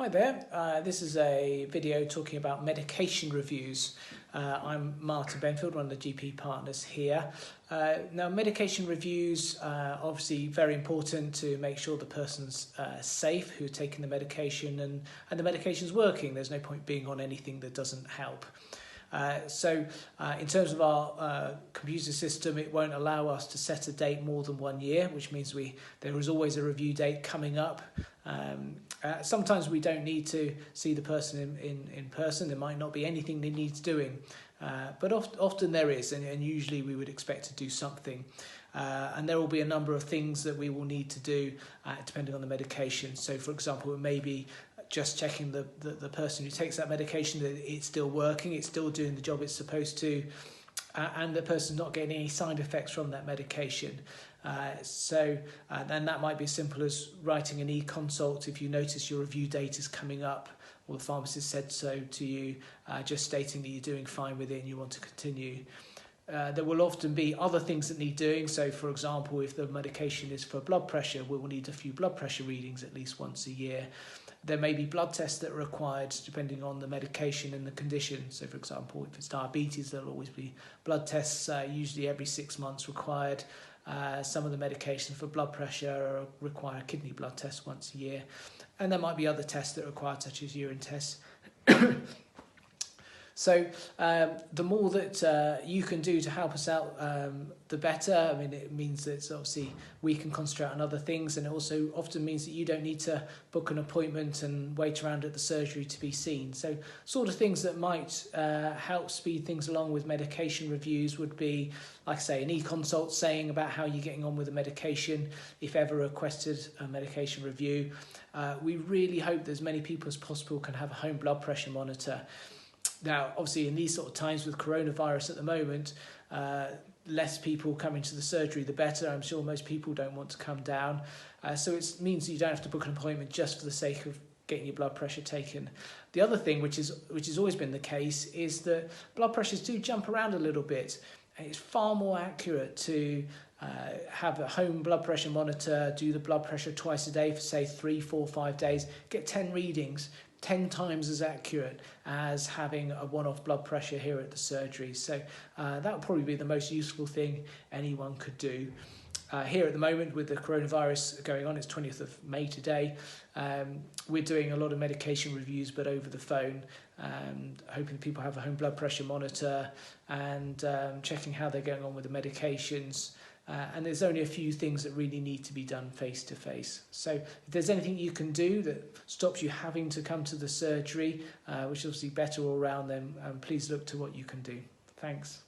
Hi there, this is a video talking about medication reviews. I'm Martin Benfield, one of the GP partners here. Now medication reviews are obviously very important to make sure the person's safe who's taking the medication and the medication's working. There's no point being on anything that doesn't help. In terms of our computer system, it won't allow us to set a date more than 1 year, which means there is always a review date coming up. Sometimes we don't need to see the person in person. There might not be anything that needs doing, but often there is, and usually we would expect to do something. And there will be a number of things that we will need to do depending on the medication. So for example, it may be just checking the person who takes that medication that it's still working, it's still doing the job it's supposed to, and the person's not getting any side effects from that medication. Then that might be as simple as writing an e-consult if you notice your review date is coming up, or the pharmacist said so to you, just stating that you're doing fine with it and you want to continue. There will often be other things that need doing. So for example, if the medication is for blood pressure, we will need a few blood pressure readings at least once a year. There may be blood tests that are required depending on the medication and the condition. So for example, if it's diabetes, there'll always be blood tests, usually every 6 months required. Some of the medications for blood pressure require kidney blood tests once a year. And there might be other tests that are required, such as urine tests. So the more that you can do to help us out, the better. I mean, it means that obviously we can concentrate on other things, and it also often means that you don't need to book an appointment and wait around at the surgery to be seen. So sort of things that might help speed things along with medication reviews would be, like I say, an e-consult saying about how you're getting on with the medication, if ever requested a medication review. We really hope that as many people as possible can have a home blood pressure monitor. Now, obviously, in these sort of times with coronavirus at the moment, less people coming to the surgery, the better. I'm sure most people don't want to come down. So it means that you don't have to book an appointment just for the sake of getting your blood pressure taken. The other thing, which has always been the case, is that blood pressures do jump around a little bit. And it's far more accurate to have a home blood pressure monitor, do the blood pressure twice a day for say 3, 4, 5 days, get 10 readings, 10 times as accurate as having a one-off blood pressure here at the surgery. So that would probably be the most useful thing anyone could do. Here at the moment with the coronavirus going on, it's 20th of May today, we're doing a lot of medication reviews but over the phone, hoping people have a home blood pressure monitor and checking how they're going on with the medications. And there's only a few things that really need to be done face to face. So if there's anything you can do that stops you having to come to the surgery, which is obviously better all around, then please look to what you can do. Thanks.